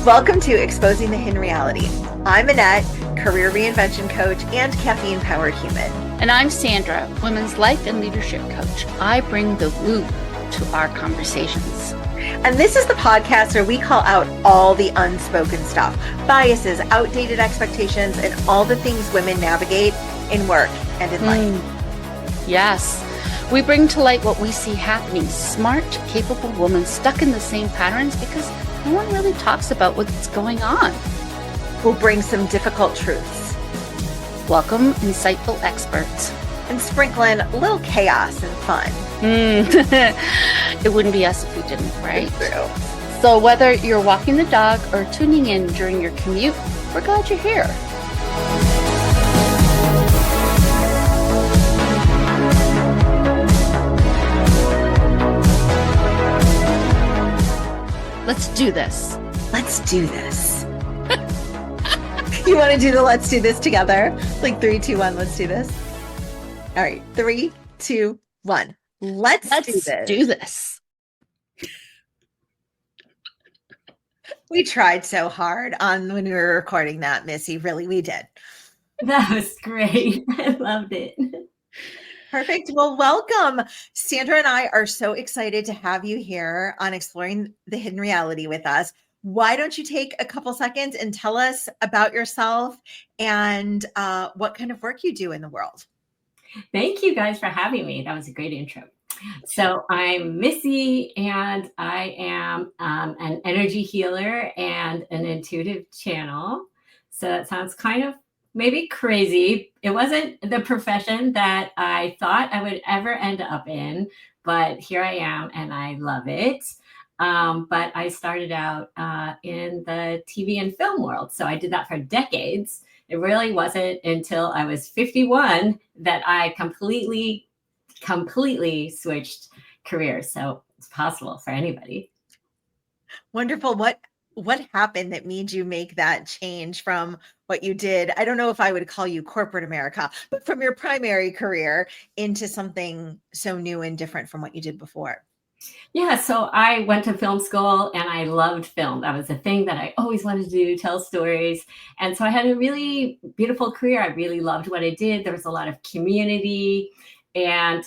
Welcome to Exposing the Hidden Reality. I'm Annette, career reinvention coach and caffeine-powered human. And I'm Sandra, women's life and leadership coach. I bring the woo to our conversations. And this is the podcast where we call out all the unspoken stuff, biases, outdated expectations, and all the things women navigate in work and in life. Yes. We bring to light what we see happening. Smart, capable women stuck in the same patterns because no one really talks about what's going on. We'll bring some difficult truths. Welcome, insightful experts. And sprinkle in a little chaos and fun. It wouldn't be us if we didn't, right? It's true. So whether you're walking the dog or tuning in during your commute, we're glad you're here. Let's do this. Let's do this. You want to do the let's do this together? Like 3, 2, 1, let's do this. All right, 3, 2, 1. Let's do this. We tried so hard on when we were recording that, Missy. Really, we did. That was great. I loved it. Perfect. Well, welcome. Sandra and I are so excited to have you here on Exploring the Hidden Reality with us. Why don't you take a couple seconds and tell us about yourself and what kind of work you do in the world? Thank you guys for having me. That was a great intro. So I'm Missy, and I am an energy healer and an intuitive channel. So that sounds kind of maybe crazy. It wasn't the profession that I thought I would ever end up in, but here I am and I love it. But I started out in the TV and film world. So I did that for decades. It really wasn't until I was 51 that I completely switched careers. So it's possible for anybody. Wonderful. What happened that made you make that change from what you did? I don't know if I would call you corporate America, but from your primary career into something so new and different from what you did before. Yeah, so I went to film school and I loved film. That was the thing that I always wanted to do, tell stories. And so I had a really beautiful career. I really loved what I did. There was a lot of community. And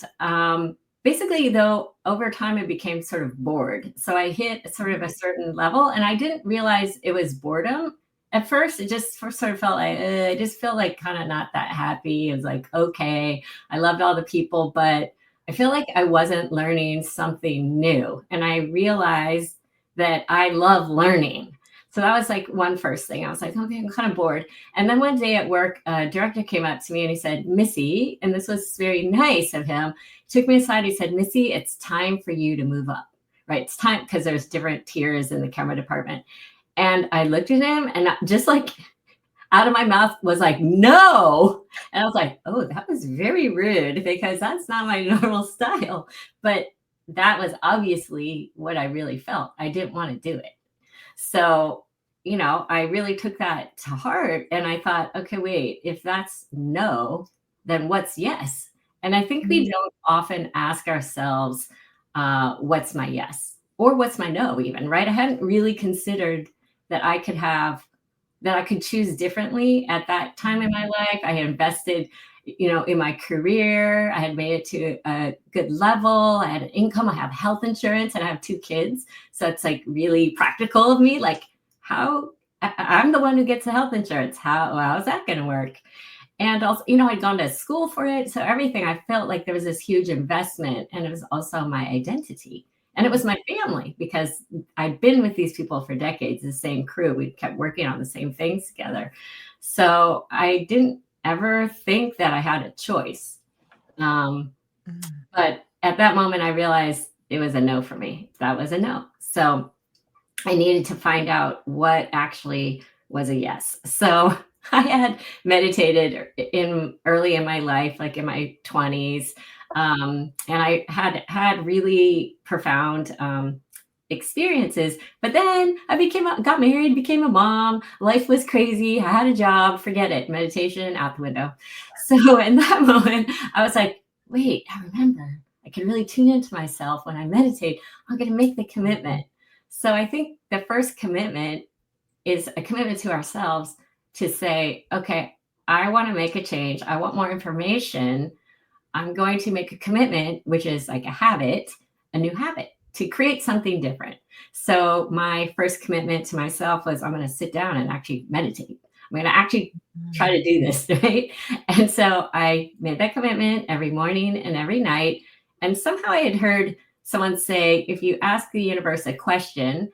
basically, though, over time, I became sort of bored. So I hit sort of a certain level and I didn't realize it was boredom. At first, it just sort of felt like, I just felt like kind of not that happy. It was like, okay, I loved all the people, but I feel like I wasn't learning something new. And I realized that I love learning. So that was like one first thing. I was like, okay, I'm kind of bored. And then one day at work, a director came up to me and he said, Missy, and this was very nice of him, took me aside. He said, Missy, it's time for you to move up, right? It's time, because there's different tiers in the camera department. And I looked at him and just like out of my mouth was like, no. And I was like, oh, that was very rude because that's not my normal style. But that was obviously what I really felt. I didn't want to do it. So, I really took that to heart and I thought, okay, wait, if that's no, then what's yes? And I think we don't often ask ourselves, what's my yes or what's my no even, right? I hadn't really considered that I could choose differently at that time in my life. I had invested, in my career. I had made it to a good level. I had an income. I have health insurance and I have 2 kids. So it's like really practical of me. Like I'm the one who gets the health insurance. How's that going to work? And also, I'd gone to school for it. So everything, I felt like there was this huge investment and it was also my identity. And it was my family because I'd been with these people for decades, the same crew. We kept working on the same things together. So I didn't ever think that I had a choice. But at that moment, I realized it was a no for me. That was a no. So I needed to find out what actually was a yes. So I had meditated early in my life, like in my 20s. And I had really profound experiences, but then I got married, became a mom. Life was crazy. I had a job. Forget it. Meditation out the window. So in that moment, I was like, wait, I remember I can really tune into myself when I meditate. I'm going to make the commitment. So I think the first commitment is a commitment to ourselves to say, okay, I want to make a change. I want more information. I'm going to make a commitment, which is like a new habit to create something different. So my first commitment to myself was I'm going to sit down and actually meditate. I'm going to actually try to do this, right? And so I made that commitment every morning and every night. And somehow I had heard someone say, if you ask the universe a question,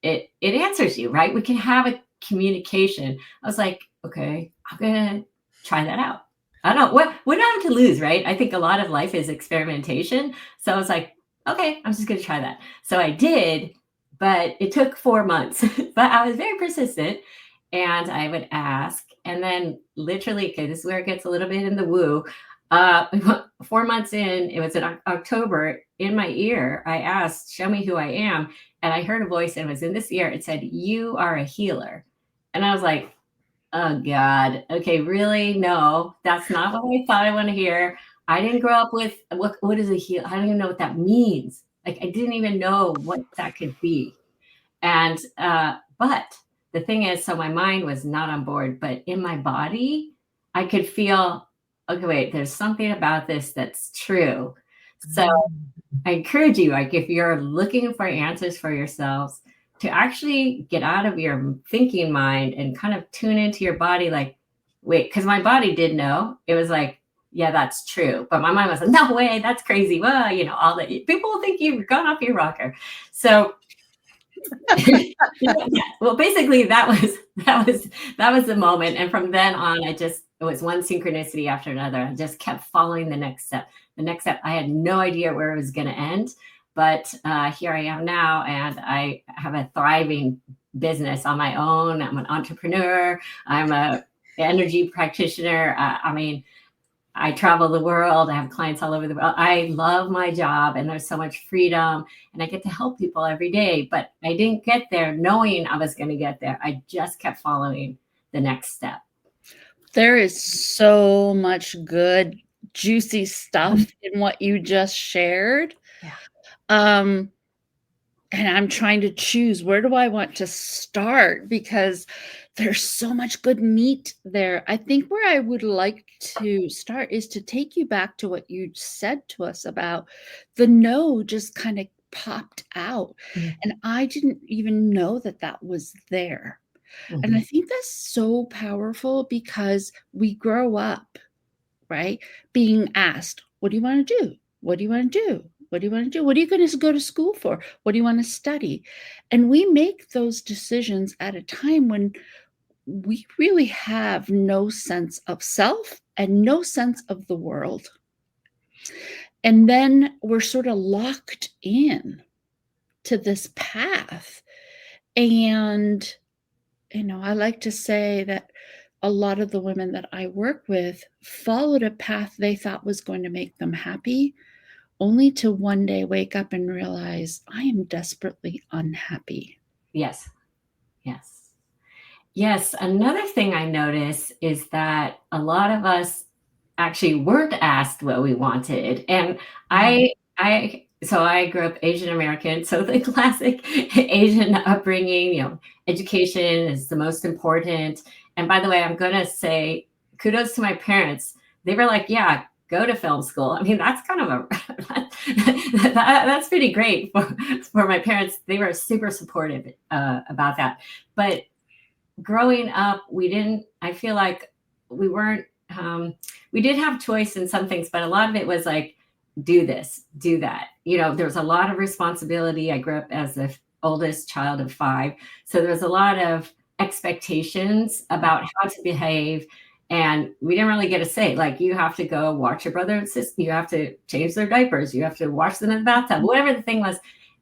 it answers you, right? We can have a communication. I was like, okay, I'm going to try that out. I don't know what do I have to lose, right? I think a lot of life is experimentation. So I was like, okay, I'm just going to try that. So I did, but it took 4 months, but I was very persistent and I would ask. And then literally, okay, this is where it gets a little bit in the woo. 4 months in, it was in October, in my ear, I asked, show me who I am. And I heard a voice and it was in this ear. It said, you are a healer. And I was like, oh God. Okay, really? No, that's not what I thought I want to hear. I didn't grow up with what is a heal? I don't even know what that means. Like I didn't even know what that could be. And but the thing is, so my mind was not on board, but in my body, I could feel, okay, wait, there's something about this that's true. So I encourage you, like if you're looking for answers for yourselves, to actually get out of your thinking mind and kind of tune into your body, like, wait, because my body did know. It was like, yeah, that's true. But my mind was like, no way, that's crazy. Well, all that people will think you've gone off your rocker. So well, basically that was the moment. And from then on, it was one synchronicity after another. I just kept following the next step. I had no idea where it was going to end. But here I am now, and I have a thriving business on my own. I'm an entrepreneur. I'm an energy practitioner. I travel the world. I have clients all over the world. I love my job, and there's so much freedom, and I get to help people every day. But I didn't get there knowing I was going to get there. I just kept following the next step. There is so much good, juicy stuff in what you just shared. Yeah. And I'm trying to choose, where do I want to start? Because there's so much good meat there. I think where I would like to start is to take you back to what you said to us about the no just kind of popped out. Mm-hmm. And I didn't even know that was there. Mm-hmm. And I think that's so powerful because we grow up, right, being asked, what do you want to do? What do you want to do? What do you want to do? What are you going to go to school for? What do you want to study? And we make those decisions at a time when we really have no sense of self and no sense of the world. And then we're sort of locked in to this path. And, I like to say that a lot of the women that I work with followed a path they thought was going to make them happy, only to one day wake up and realize I am desperately unhappy. Yes. Another thing I notice is that a lot of us actually weren't asked what we wanted. And I grew up Asian American. So the classic Asian upbringing, education is the most important. And by the way, I'm going to say kudos to my parents. They were like, yeah, go to film school. I mean, that's kind of that's pretty great for my parents. They were super supportive about that. But growing up, I feel like we weren't, we did have choice in some things, but a lot of it was like, do this, do that. There was a lot of responsibility. I grew up as the oldest child of 5. So there was a lot of expectations about how to behave. And we didn't really get a say. Like, you have to go watch your brother and sister. You have to change their diapers. You have to wash them in the bathtub, whatever the thing was.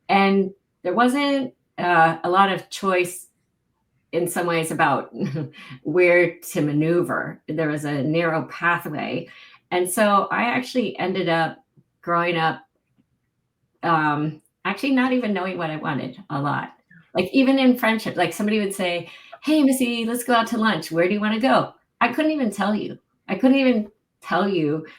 And there wasn't a lot of choice in some ways about where to maneuver. There was a narrow pathway. And so I actually ended up growing up, actually not even knowing what I wanted a lot. Like, even in friendship, like somebody would say, hey, Missy, let's go out to lunch. Where do you want to go? I couldn't even tell you.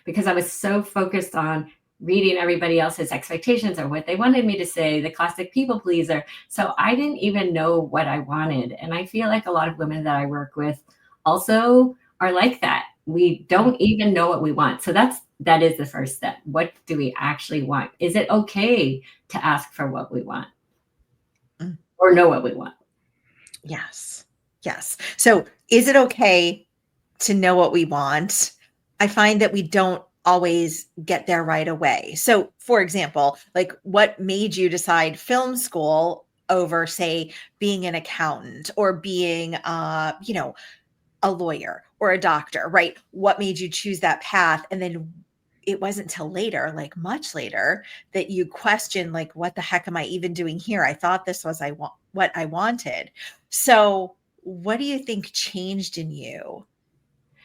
Because I was so focused on reading everybody else's expectations or what they wanted me to say, the classic people pleaser. So I didn't even know what I wanted. And I feel like a lot of women that I work with also are like that. We don't even know what we want. So that is the first step. What do we actually want? Is it okay to ask for what we want or know what we want? Yes. Yes. So is it okay to know what we want? I find that we don't always get there right away. So, for example, like what made you decide film school over, say, being an accountant or being, a lawyer or a doctor, right? What made you choose that path? And then it wasn't till later, like much later, that you question, like, what the heck am I even doing here? I thought this was what I wanted. So, what do you think changed in you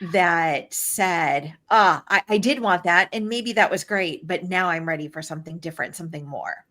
that said, I did want that, and maybe that was great, but now I'm ready for something different, something more?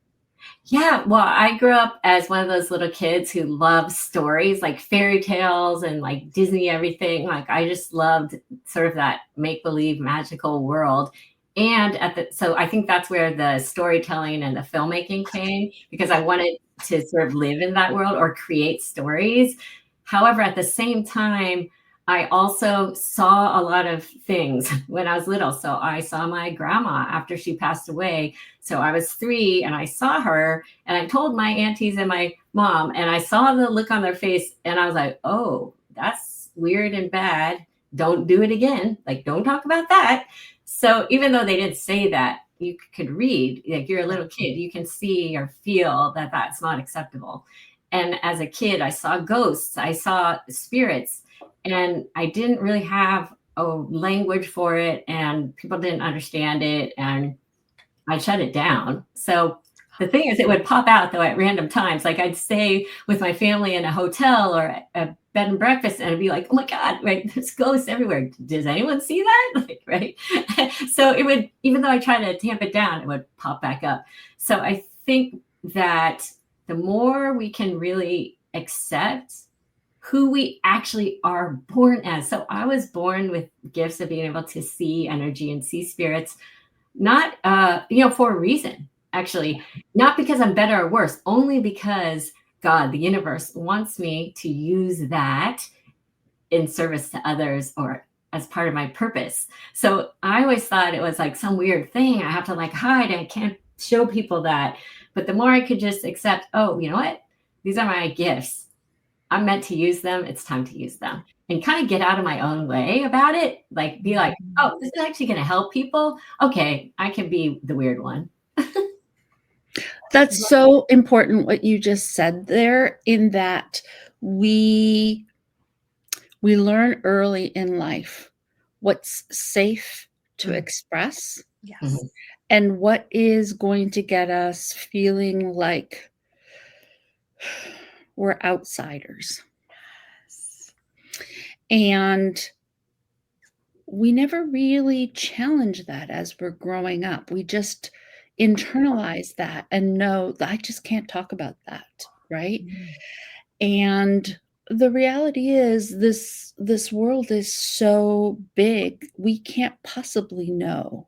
Yeah, well, I grew up as one of those little kids who loved stories like fairy tales and like Disney everything. Like I just loved sort of that make-believe magical world. And so I think that's where the storytelling and the filmmaking came because I wanted to sort of live in that world or create stories. However, at the same time, I also saw a lot of things when I was little. So I saw my grandma after she passed away. So I was 3 and I saw her and I told my aunties and my mom and I saw the look on their face and I was like, oh, that's weird and bad. Don't do it again. Like, don't talk about that. So even though they didn't say that, you could read, like you're a little kid, you can see or feel that that's not acceptable. And as a kid, I saw ghosts, I saw spirits, and I didn't really have a language for it and people didn't understand it. And I shut it down. So the thing is, it would pop out though at random times. Like I'd stay with my family in a hotel or a bed and breakfast, and I'd be like, "Oh my God, right? There's ghosts everywhere. Does anyone see that?" Like, right? So it would, even though I try to tamp it down, it would pop back up. So I think that the more we can really accept who we actually are born as. So I was born with gifts of being able to see energy and see spirits, not for a reason, actually, not because I'm better or worse, only because God, the universe, wants me to use that in service to others or as part of my purpose. So I always thought it was like some weird thing I have to like hide. I can't show people that. But the more I could just accept, oh, you know what? These are my gifts. I'm meant to use them. It's time to use them and kind of get out of my own way about it. Like be like, oh, this is actually going to help people. Okay, I can be the weird one. That's so important what you just said there, in that we learn early in life what's safe to express Yes. and what is going to get us feeling like we're outsiders. And we never really challenge that as we're growing up. We just internalize that and know that I just can't talk about that, right? And the reality is this world is so big, we can't possibly know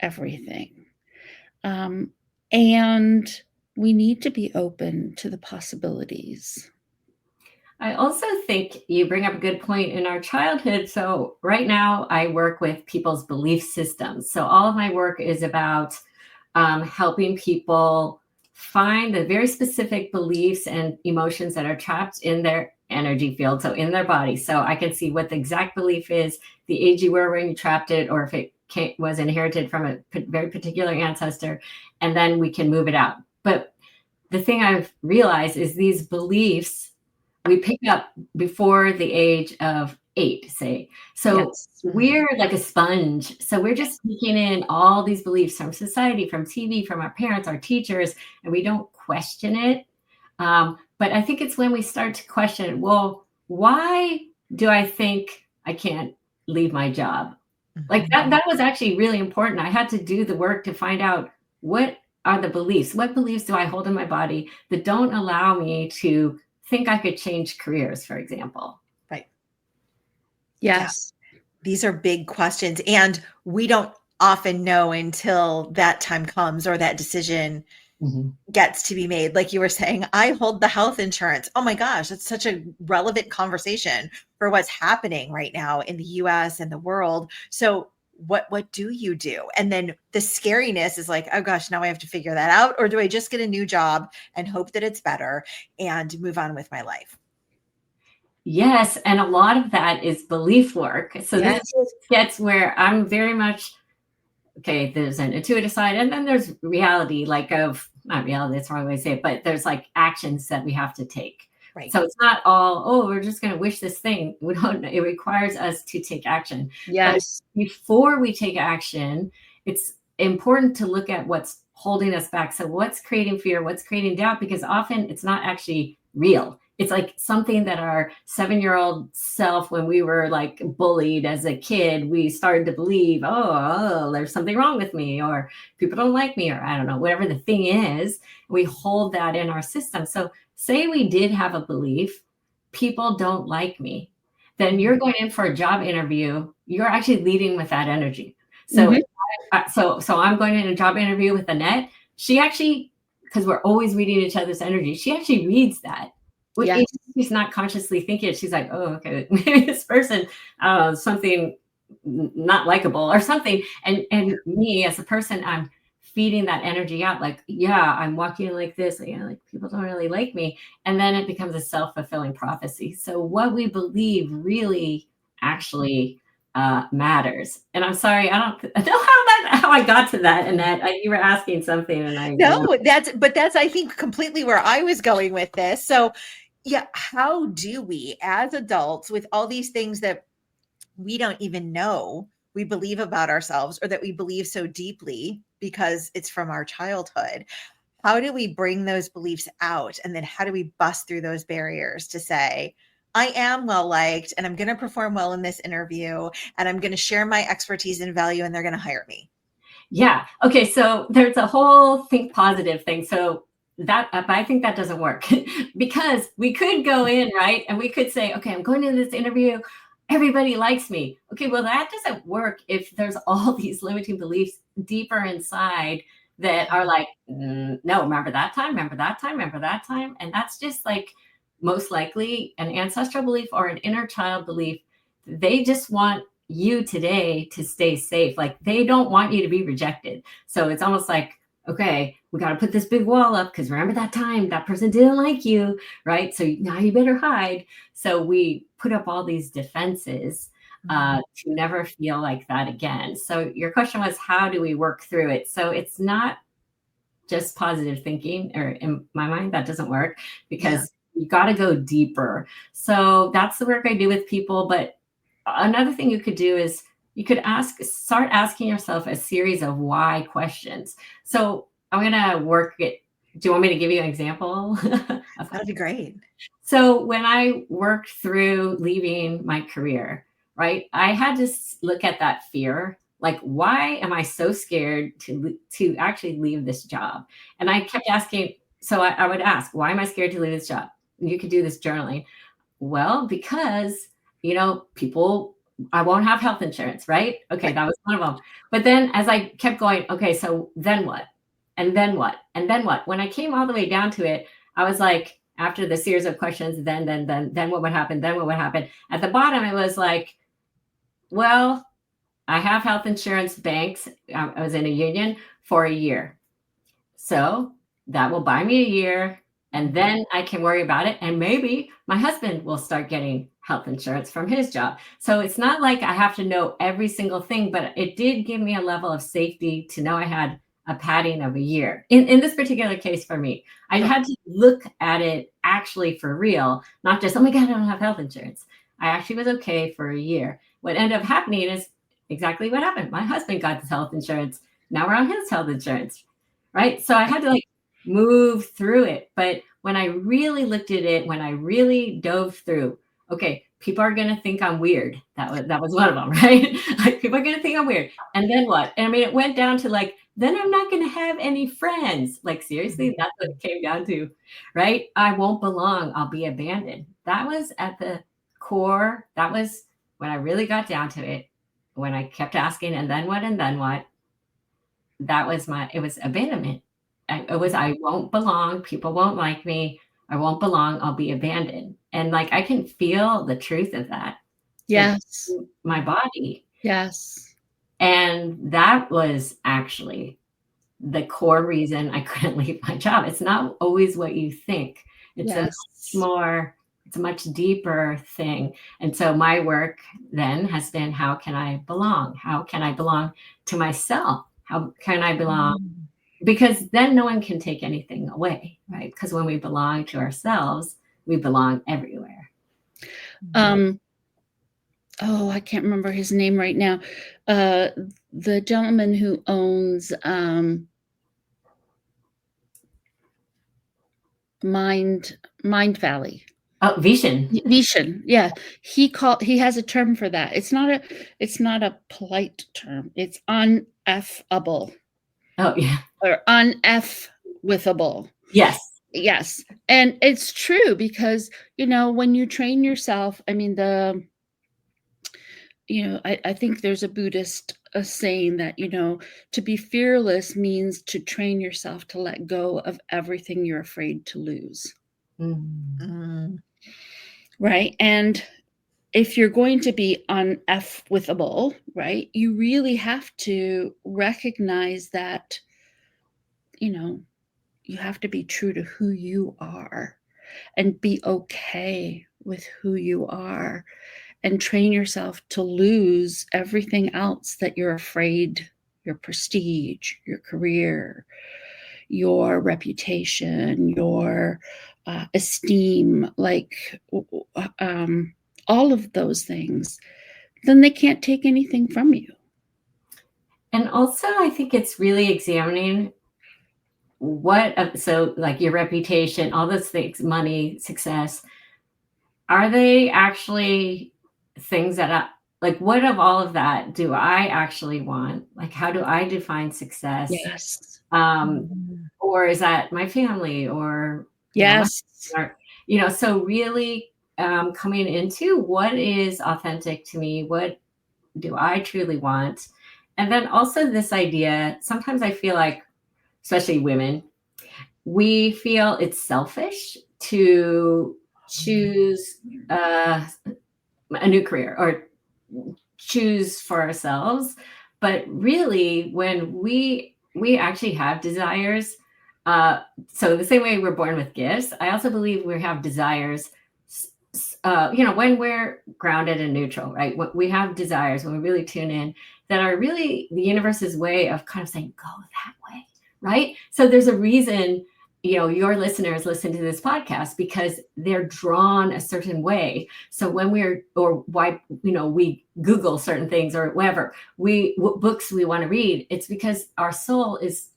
everything. And we need to be open to the possibilities. I also think you bring up a good point in our childhood. So right now I work with people's belief systems. So all of my work is about helping people find the very specific beliefs and emotions that are trapped in their energy field, so in their body. So I can see what the exact belief is, the age you were when you trapped it, or if it was inherited from a very particular ancestor, and then we can move it out. But the thing I've realized is these beliefs we pick up before the age of 8, say. So Yes. we're like a sponge. So we're just taking in all these beliefs from society, from TV, from our parents, our teachers, and we don't question it. But I think it's when we start to question, well, why do I think I can't leave my job? Like that was actually really important. I had to do the work to find out what are the beliefs? What beliefs do I hold in my body that don't allow me to think I could change careers, for example? Right. Yes. Yeah. These are big questions, and we don't often know until that time comes or that decision gets to be made. Like you were saying, I hold the health insurance. Oh my gosh, it's such a relevant conversation for what's happening right now in the US and the world. So what do you do? And then the scariness is like, oh gosh, now I have to figure that out. Or do I just get a new job and hope that it's better and move on with my life? Yes, and a lot of that is belief work. So this Yes. gets where I'm very much, okay, there's an intuitive side, and then there's reality, like of, not reality, that's the wrong way to say it, but there's like actions that we have to take. Right. So it's not all, oh, we're just going to wish this thing. We don't, it requires us to take action. Yes. But before we take action, it's important to look at what's holding us back. So what's creating fear, what's creating doubt, because often it's not actually real. It's like something that our 7-year-old self, when we were like bullied as a kid, we started to believe, oh, there's something wrong with me, or people don't like me, or I don't know, whatever the thing is. We hold that in our system. So say we did have a belief, people don't like me, then you're going in for a job interview, you're actually leading with that energy. So, so I'm going in a job interview with Annette. She actually, because we're always reading each other's energy, she actually reads that. Yes. She's not consciously thinking it. She's like, oh, okay, maybe this person, something not likable or something. And me as a person, I'm feeding that energy out. Like, yeah, I'm walking like this. You know, like people don't really like me. And then it becomes a self-fulfilling prophecy. So what we believe really actually matters. And I'm sorry, I don't know how I got to that. And that you were asking something, and I No, that's I think completely where I was going with this. So yeah, how do we as adults with all these things that we don't even know we believe about ourselves or that we believe so deeply because it's from our childhood, how do we bring those beliefs out? And then how do we bust through those barriers to say, I am well liked and I'm going to perform well in this interview and I'm going to share my expertise and value and they're going to hire me? Yeah. Okay. So there's a whole think positive thing. So that, but I think that doesn't work because we could go in, right? And we could say, okay, I'm going to this interview. Everybody likes me. Okay. Well, that doesn't work if there's all these limiting beliefs deeper inside that are like, no, remember that time, remember that time, remember that time. And that's just like most likely an ancestral belief or an inner child belief. They just want you today to stay safe. Like they don't want you to be rejected. So it's almost like, okay, we got to put this big wall up because remember that time that person didn't like you, right? So now you better hide. So we put up all these defenses to never feel like that again. So your question was, how do we work through it? So it's not just positive thinking, or in my mind, that doesn't work because you got to go deeper. So that's the work I do with people. But another thing you could do is you could start asking yourself a series of why questions. So I'm going to work it. Do you want me to give you an example? That'd be great. So when I worked through leaving my career, right, I had to look at that fear. Like, why am I so scared to actually leave this job? And I kept asking. So I would ask, why am I scared to leave this job? And you could do this journaling. Well, because people, I won't have health insurance, right? Okay, that was one of them. But then as I kept going, okay, so then what? And then what? And then what? When I came all the way down to it, I was like, after the series of questions, then what would happen? Then what would happen? At the bottom, it was like, well, I have health insurance banks. I was in a union for a year. So that will buy me a year. And then I can worry about it. And maybe my husband will start getting health insurance from his job. So it's not like I have to know every single thing, but it did give me a level of safety to know I had a padding of a year. In this particular case for me, I had to look at it actually for real, not just, oh my God, I don't have health insurance. I actually was okay for a year. What ended up happening is exactly what happened. My husband got his health insurance. Now we're on his health insurance, right? So I had to move through it. But when I really looked at it, when I really dove through, okay, people are going to think I'm weird. That was one of them, right? Like, people are going to think I'm weird. And then what? And I mean, it went down to then I'm not going to have any friends. Like, seriously, that's what it came down to, right? I won't belong. I'll be abandoned. That was at the core. That was when I really got down to it, when I kept asking, and then what, and then what? it was abandonment. I won't belong. People won't like me. I won't belong. I'll be abandoned. And like, I can feel the truth of that. Like, Yes. in my body. Yes. And that was actually the core reason I couldn't leave my job. It's not always what you think. It's a much deeper thing. And so my work then has been, how can I belong? How can I belong to myself? How can I belong? Because then no one can take anything away, right? Because when we belong to ourselves, we belong everywhere. Oh, I can't remember his name right now. The gentleman who owns Mind Valley. Oh, Vishen. Vishen, yeah. He has a term for that. It's not a polite term. It's uneffable. Oh, yeah. Or uneffwithable. Yes. Yes. And it's true because, when you train yourself, I mean, I think there's a Buddhist saying that, to be fearless means to train yourself to let go of everything you're afraid to lose. Mm-hmm. Right. And if you're going to be uneffwithable, right, you really have to recognize that, you have to be true to who you are and be okay with who you are and train yourself to lose everything else that you're afraid, your prestige, your career, your reputation, your esteem, like all of those things, then they can't take anything from you. And also, I think it's really examining so like your reputation, all those things, money, success, are they actually things that what of all of that do I actually want? Like, how do I define success? Yes. Or is that my family or yes, so really coming into what is authentic to me, what do I truly want? And then also this idea, sometimes I feel like, especially women, we feel it's selfish to choose a new career or choose for ourselves. But really, when we actually have desires, so the same way we're born with gifts, I also believe we have desires, when we're grounded and neutral, right? We have desires when we really tune in that are really the universe's way of kind of saying, go that way, right? So there's a reason, your listeners listen to this podcast because they're drawn a certain way. So when we Google certain things or whatever, what books we want to read, it's because our soul is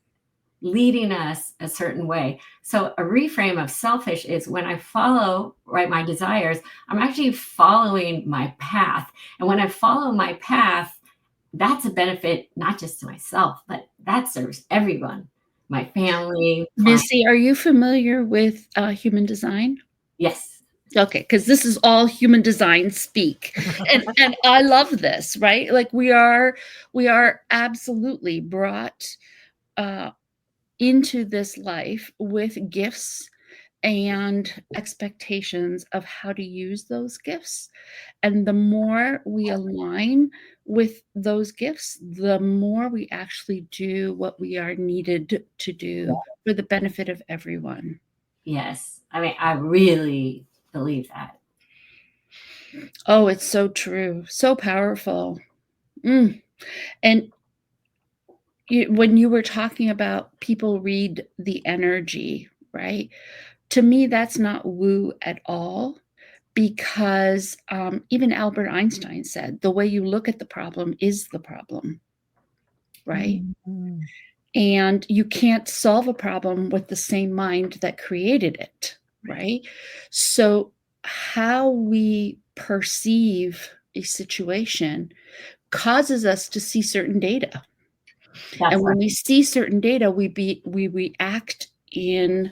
leading us a certain way. So a reframe of selfish is when I follow, right, my desires, I'm actually following my path. And when I follow my path, that's a benefit, not just to myself, but that serves everyone, my family. Missy, are you familiar with human design? Yes. Okay, because this is all human design speak. and I love this, right? Like we are absolutely brought into this life with gifts and expectations of how to use those gifts. And the more we align with those gifts, the more we actually do what we are needed to do for the benefit of everyone. Yes. I mean, I really believe that. Oh, it's so true. So powerful. And when you were talking about people read the energy, right? To me, that's not woo at all, because even Albert Einstein said, the way you look at the problem is the problem, right? Mm-hmm. And you can't solve a problem with the same mind that created it, right? So how we perceive a situation causes us to see certain data. That's and when we see certain data, we react in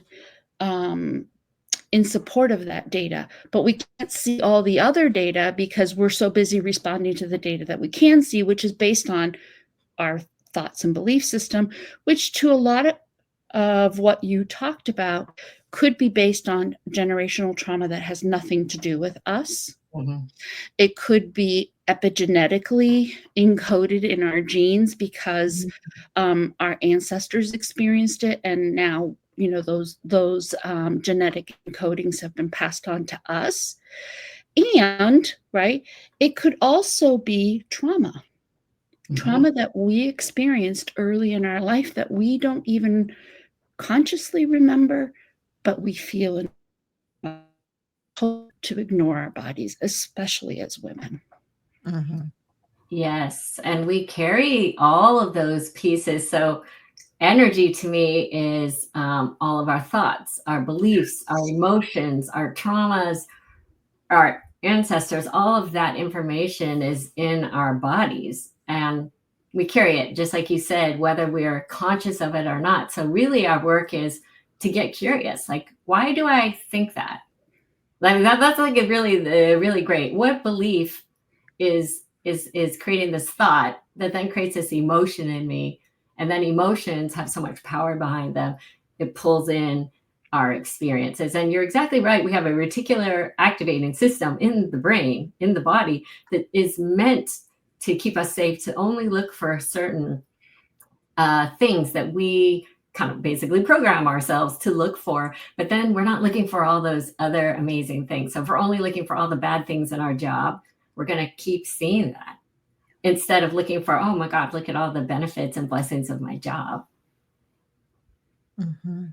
support of that data, but we can't see all the other data because we're so busy responding to the data that we can see, which is based on our thoughts and belief system, which to a lot of what you talked about could be based on generational trauma that has nothing to do with us. Mhm. It could be epigenetically encoded in our genes because our ancestors experienced it, and now those genetic encodings have been passed on to us. And right, it could also be trauma that we experienced early in our life that we don't even consciously remember, but we feel to ignore our bodies, especially as women. Yes, and we carry all of those pieces. So energy to me is all of our thoughts, our beliefs, our emotions, our traumas, our ancestors. All of that information is in our bodies, and we carry it, just like you said, whether we're conscious of it or not. So really our work is to get curious, like, why do I think that? Like that's like a really great, what belief is creating this thought that then creates this emotion in me, and then emotions have so much power behind them, it pulls in our experiences. And you're exactly right, we have a reticular activating system in the brain, in the body, that is meant to keep us safe, to only look for certain things that we kind of basically program ourselves to look for. But then we're not looking for all those other amazing things. So if we're only looking for all the bad things in our job, we're going to keep seeing that instead of looking for, oh my God, look at all the benefits and blessings of my job. Wow.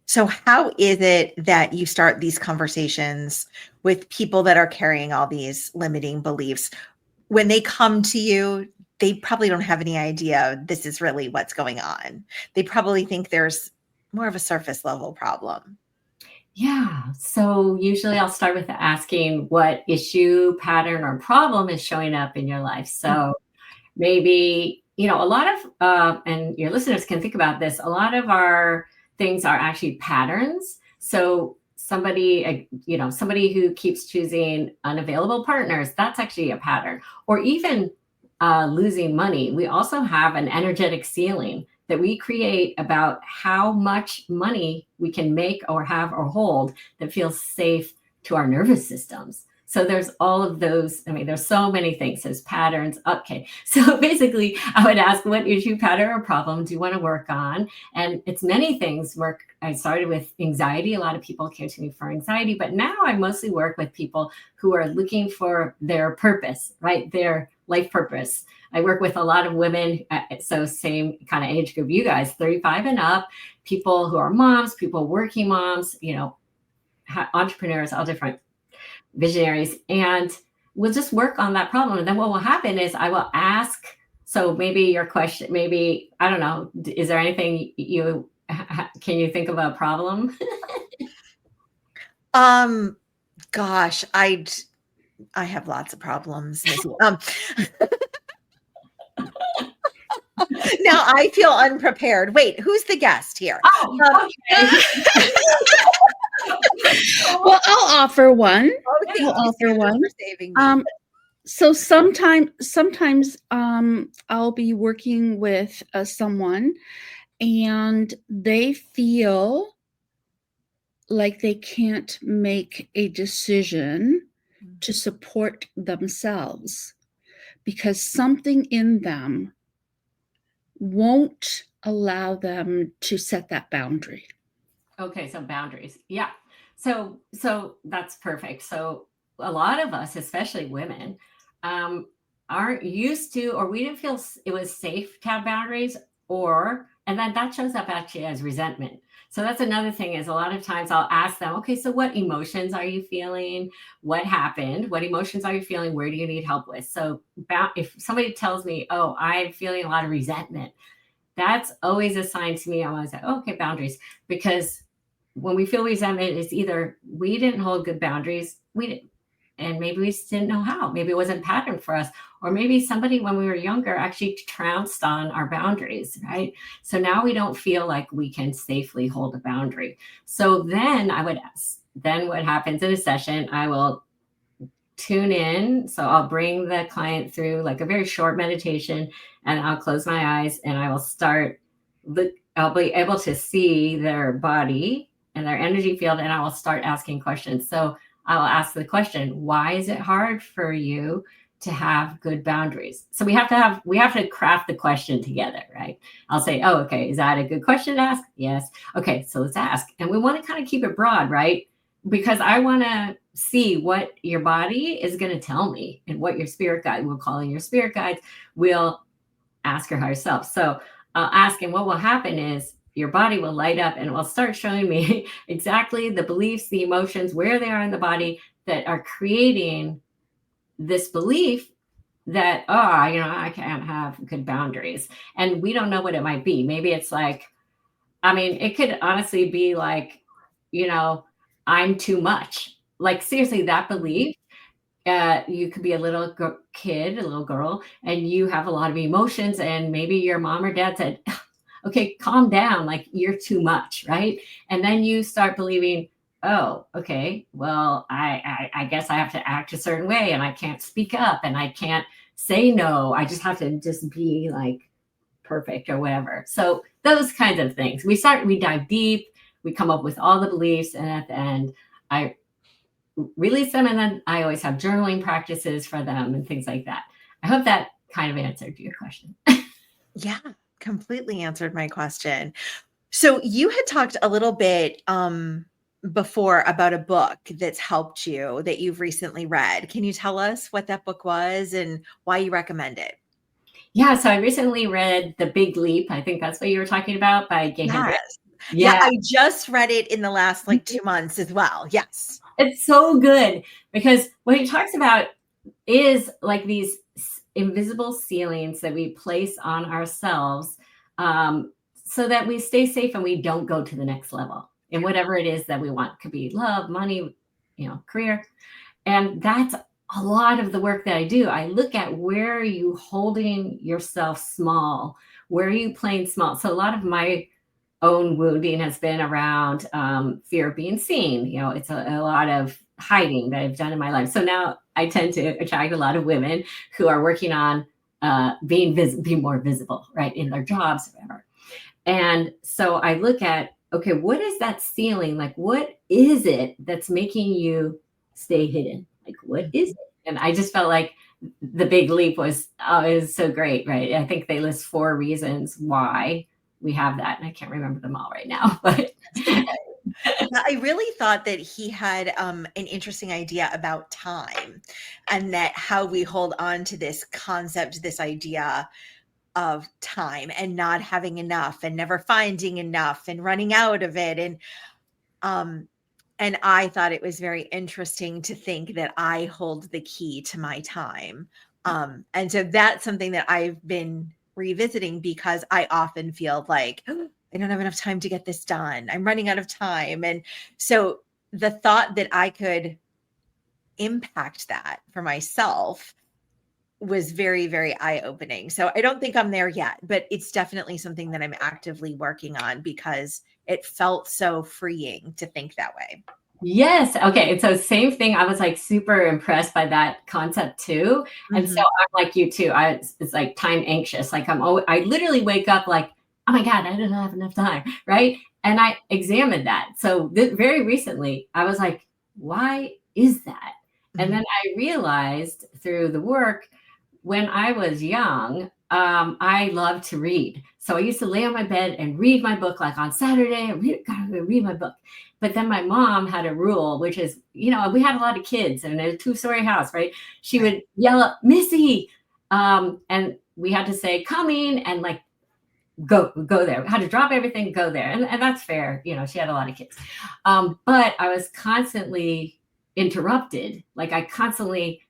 So how is it that you start these conversations with people that are carrying all these limiting beliefs? When they come to you, they probably don't have any idea this is really what's going on. They probably think there's more of a surface level problem. Yeah. So usually I'll start with asking what issue, pattern, or problem is showing up in your life. So maybe, a lot of, and your listeners can think about this, a lot of our things are actually patterns. So somebody who keeps choosing unavailable partners, that's actually a pattern. Or even losing money. We also have an energetic ceiling that we create about how much money we can make or have or hold that feels safe to our nervous systems. So there's all of those. I mean, there's so many things. There's patterns. Okay. So basically, I would ask, what issue, pattern, or problem do you want to work on? And it's many things. I started with anxiety. A lot of people came to me for anxiety, but now I mostly work with people who are looking for their purpose, right? Their life purpose. I work with a lot of women, so same kind of age group you guys, 35 and up, people who are moms, people working moms, entrepreneurs, all different visionaries, and we'll just work on that problem. And then what will happen is I will ask, so maybe your question, maybe, I don't know, is there anything can you think of a problem? Gosh, I have lots of problems, Missy. Now I feel unprepared. Wait, who's the guest here? Oh, okay. Well, I'll offer one. Okay, I'll offer one. for saving me. So sometimes I'll be working with someone and they feel like they can't make a decision to support themselves because something in them won't allow them to set that boundary. Okay, so boundaries. Yeah. So that's perfect. So a lot of us, especially women, aren't used to, or we didn't feel it was safe to have boundaries, and then that shows up actually as resentment. So that's another thing, is a lot of times I'll ask them, okay, so what emotions are you feeling? What happened? What emotions are you feeling? Where do you need help with? So if somebody tells me, oh, I'm feeling a lot of resentment, that's always a sign to me. I want to say, okay, boundaries. Because when we feel resentment, it's either we didn't hold good boundaries, and maybe we just didn't know how. Maybe it wasn't patterned for us. Or maybe somebody when we were younger actually trounced on our boundaries, right? So now we don't feel like we can safely hold a boundary. So then I would ask, then what happens in a session, I will tune in. So I'll bring the client through like a very short meditation, and I'll close my eyes and I will start I'll be able to see their body and their energy field, and I will start asking questions. So I will ask the question, why is it hard for you to have good boundaries? So we have to craft the question together, right? I'll say, oh, okay, is that a good question to ask? Yes. Okay, so let's ask. And we want to kind of keep it broad, right? Because I want to see what your body is going to tell me, and what your spirit guide, we'll call in your spirit guides, will ask your higher self. So I'll ask, and what will happen is your body will light up and it will start showing me exactly the beliefs, the emotions, where they are in the body that are creating this belief that, oh, you know, I can't have good boundaries. And we don't know what it might be. Maybe it's like, I mean, it could honestly be like, you know, I'm too much. Like, seriously, that belief. You could be a little kid, a little girl, and you have a lot of emotions, and maybe your mom or dad said, okay, calm down, like you're too much, right? And then you start believing, oh, okay, well, I guess I have to act a certain way, and I can't speak up, and I can't say no. I just have to just be like perfect or whatever. So those kinds of things. We dive deep, we come up with all the beliefs, and at the end, I release them. And then I always have journaling practices for them and things like that. I hope that kind of answered your question. Yeah, completely answered my question. So you had talked a little bit before about a book that's helped you that you've recently read. Can you tell us what that book was and why you recommend it? Yeah, so I recently read The Big Leap. I think that's what you were talking about, by Gay Hendricks. Yes. Yeah, Yeah, I just read it in the last like 2 months as well. Yes. it's so good, because what he talks about is like these invisible ceilings that we place on ourselves, so that we stay safe and we don't go to the next level in whatever it is that we want. It could be love, money, you know, career. And that's a lot of the work that I do. I look at, where are you holding yourself small? Where are you playing small? So a lot of my own wounding has been around fear of being seen. You know, it's a lot of hiding that I've done in my life. So now I tend to attract a lot of women who are working on being more visible, right, in their jobs or whatever. And so I look at, okay, what is that ceiling? Like, what is it that's making you stay hidden? Like, what is it? And I just felt like The Big Leap was so great, right? I think they list 4 reasons why we have that, and I can't remember them all right now, but I really thought that he had an interesting idea about time, and that how we hold on to this concept, this idea of time and not having enough and never finding enough and running out of it. Um and I thought it was very interesting to think that I hold the key to my time. And so that's something that I've been revisiting, because I often feel like, "Oh, I don't have enough time to get this done. I'm running out of time." And so the thought that I could impact that for myself was very, very eye-opening. So I don't think I'm there yet, but it's definitely something that I'm actively working on, because it felt so freeing to think that way. yes. Okay. And so same thing. I was like super impressed by that concept too. And so Mhm. I'm like you too. It's like time anxious. Like I literally wake up like, oh my God, I don't have enough time. Right. And I examined that. So very recently I was like, why is that? And then Mhm. I realized through the work, when I was young, I loved to read. So I used to lay on my bed and read my book. Like on Saturday, gotta read my book. But then my mom had a rule, which is, you know, we had a lot of kids and a 2-story house, right? She Right. would yell at Missy, and we had to say coming, and like go there. We had to drop everything, go there, and that's fair. You know, she had a lot of kids, but I was constantly interrupted. Like I constantly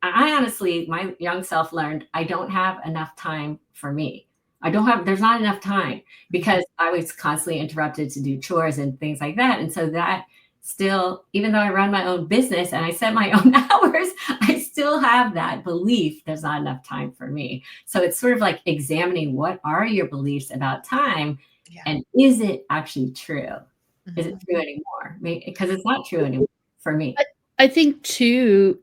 I honestly, my young self learned, I don't have enough time for me. There's not enough time, because I was constantly interrupted to do chores and things like that. And so that still, even though I run my own business and I set my own hours, I still have that belief there's not enough time for me. So it's sort of like examining, what are your beliefs about time, Yeah. and is it actually true? Is it Mhm. true anymore? Because it's not true anymore for me. I think too,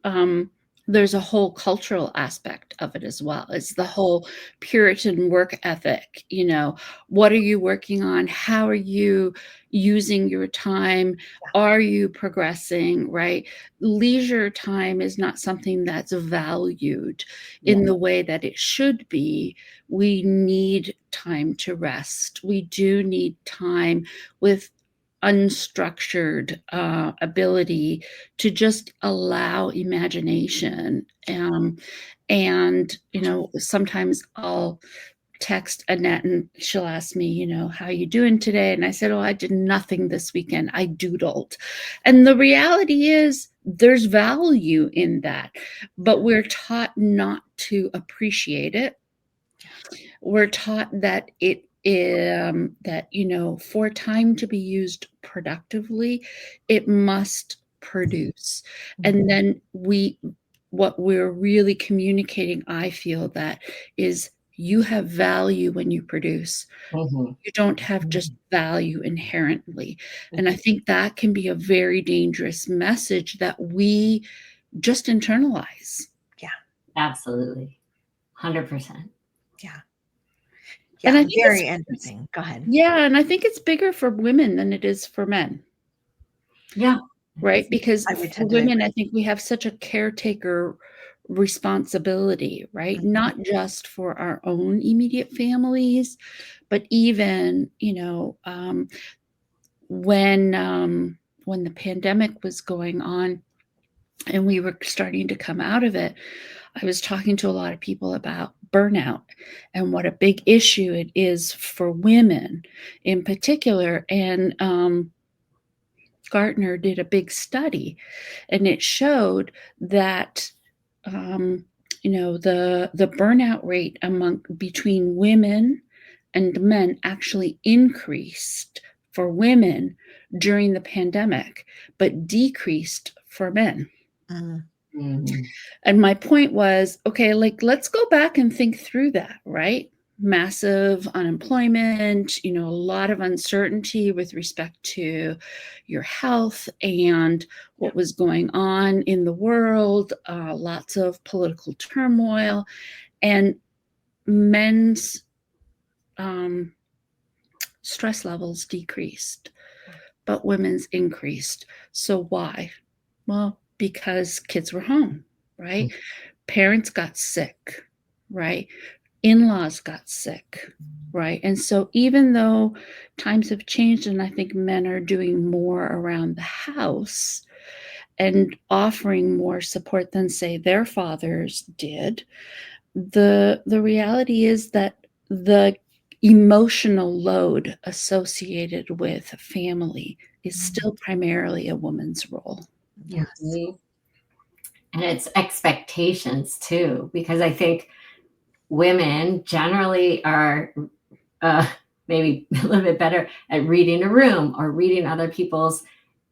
there's a whole cultural aspect of it as well. It's the whole Puritan work ethic. What are you working on? How are you using your time? Are you progressing, right? Leisure time is not something that's valued in the way that it should be. We need time to rest. We do need time with unstructured ability to just allow imagination. And sometimes I'll text Annette and she'll ask me, how you doing today? And I said, oh, I did nothing this weekend. I doodled. And the reality is there's value in that, but we're taught not to appreciate it. We're taught that for time to be used productively, it must produce. And then what we're really communicating, I feel, that is you have value when you produce. Mhm. You don't have just value inherently. And I think that can be a very dangerous message that we just internalize. Yeah. Absolutely. 100%. Yeah. And I Yeah. think Very interesting. Go ahead. Yeah, and I think it's bigger for women than it is for men. Yeah. Right? Because I would for tend to women, agree. I think we have such a caretaker responsibility, right? Mhm. Not just for our own immediate families, but even, when the pandemic was going on and we were starting to come out of it, I was talking to a lot of people about burnout and what a big issue it is for women in particular. And Gartner did a big study, and it showed that the burnout rate between women and men actually increased for women during the pandemic, but decreased for men. Mhm. And my point was, okay, let's go back and think through that, right? Massive unemployment, a lot of uncertainty with respect to your health and what was going on in the world, lots of political turmoil, and men's stress levels decreased, but women's increased. So why? Well, because kids were home, right? Parents got sick, right? In-laws got sick, right? And so even though times have changed and I think men are doing more around the house and offering more support than, say, their fathers did, the reality is that the emotional load associated with family is still primarily a woman's role. Yes. Mhm. And it's expectations too, because I think women generally are maybe a little bit better at reading a room or reading other people's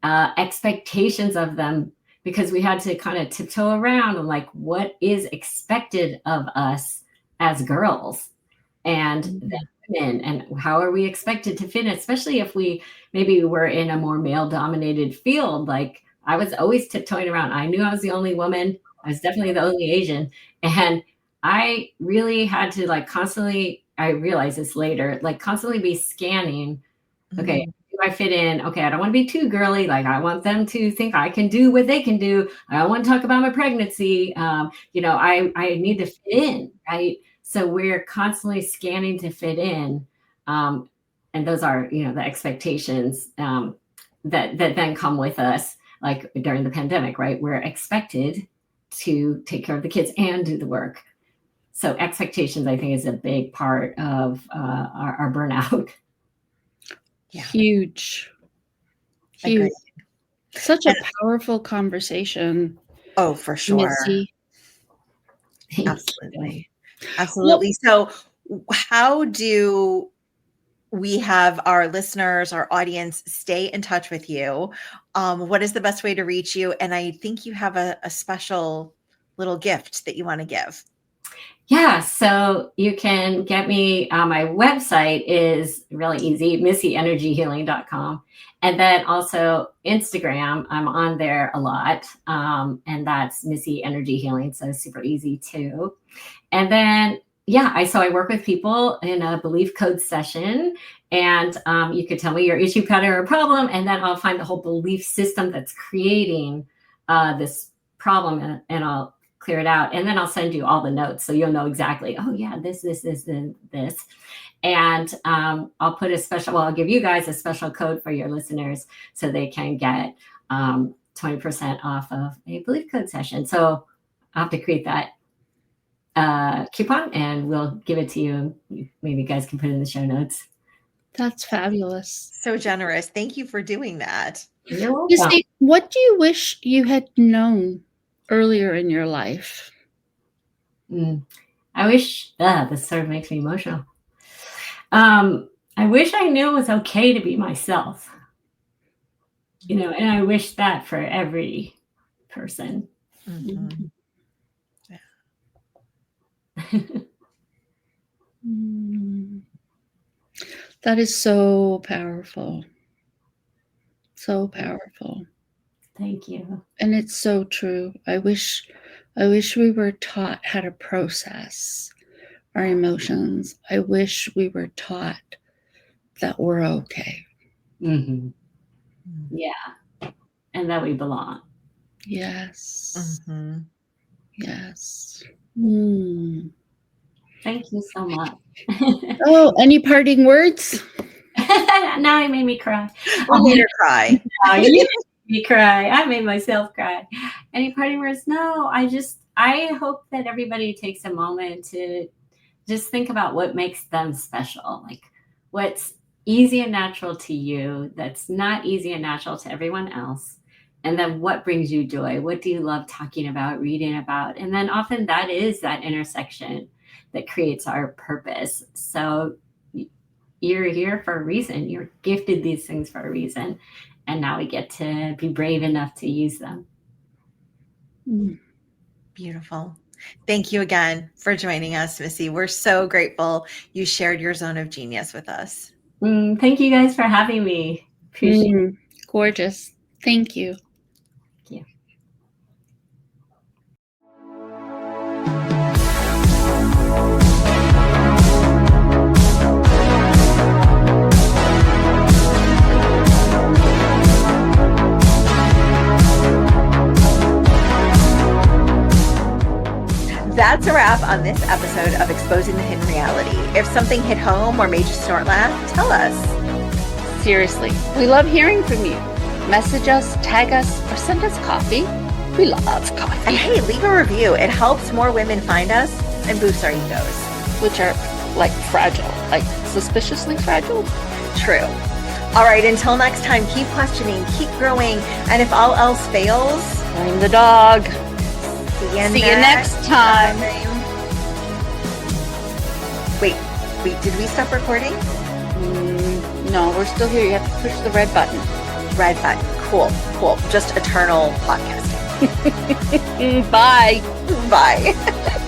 expectations of them, because we had to kind of tiptoe around and like what is expected of us as girls and then women, and how are we expected to fit in, especially if we maybe were in a more male dominated field. Like I was always tiptoeing around. I knew I was the only woman. I was definitely the only Asian. And I really had to like constantly, I realized this later, like constantly be scanning. Okay, do I fit in? Okay, I don't want to be too girly. Like I want them to think I can do what they can do. I don't want to talk about my pregnancy. I need to fit in, right? So we're constantly scanning to fit in. And those are, the expectations that then come with us, like during the pandemic, right? We're expected to take care of the kids and do the work. So expectations, I think, is a big part of our burnout. Yeah. Huge. Agreed. Such a powerful conversation. Oh, for sure. Missy. Absolutely. Absolutely. So how do we have our listeners, our audience stay in touch with you? What is the best way to reach you? And I think you have a special little gift that you want to give. Yeah, so you can get me. My website is really easy, missyenergyhealing.com. And then also Instagram, I'm on there a lot. And that's Missy Energy Healing. So super easy too. And then, yeah, I work with people in a belief code session, and you could tell me your issue, pattern, or problem, and then I'll find the whole belief system that's creating this problem, and I'll clear it out, and then I'll send you all the notes so you'll know exactly. Oh yeah, this, and this, and I'll put a special. Well, I'll give you guys a special code for your listeners so they can get 20% off of a belief code session. So I'll have to create that coupon and we'll give it to you. Maybe you guys can put it in the show notes. That's fabulous. So generous. Thank you for doing that. You're welcome. Missy, what do you wish you had known earlier in your life? I wish, this sort of makes me emotional. I wish I knew it was okay to be myself, and I wish that for every person. Mm-hmm. That is so powerful. So powerful. Thank you. And it's so true. I wish we were taught how to process our emotions. I wish we were taught that we're okay. Mm-hmm. Yeah. And that we belong. Yes. Mm-hmm. Yes. Thank you so much. Oh, any parting words? Now you made me cry. We made her cry. You made me cry. I made myself cry. Any parting words? No, I hope that everybody takes a moment to just think about what makes them special. Like what's easy and natural to you that's not easy and natural to everyone else. And then what brings you joy? What do you love talking about, reading about? And then often that is that intersection that creates our purpose. So you're here for a reason. You're gifted these things for a reason. And now we get to be brave enough to use them. Beautiful. Thank you again for joining us, Missy. We're so grateful you shared your zone of genius with us. Thank you guys for having me. Appreciate it. Gorgeous. Thank you. Thank you. That's a wrap on this episode of Exposing the Hidden Reality. If something hit home or made you snort laugh, tell us. Seriously, we love hearing from you. Message us, tag us, or send us coffee. We love coffee. And hey, leave a review. It helps more women find us and boosts our egos. Which are like fragile, like suspiciously fragile. True. All right, until next time, keep questioning, keep growing, and if all else fails, Blame the dog. See you next time. Wait, did we stop recording? No, we're still here. You have to push the red button. Red button. Cool. Just eternal podcasting. Bye. Bye.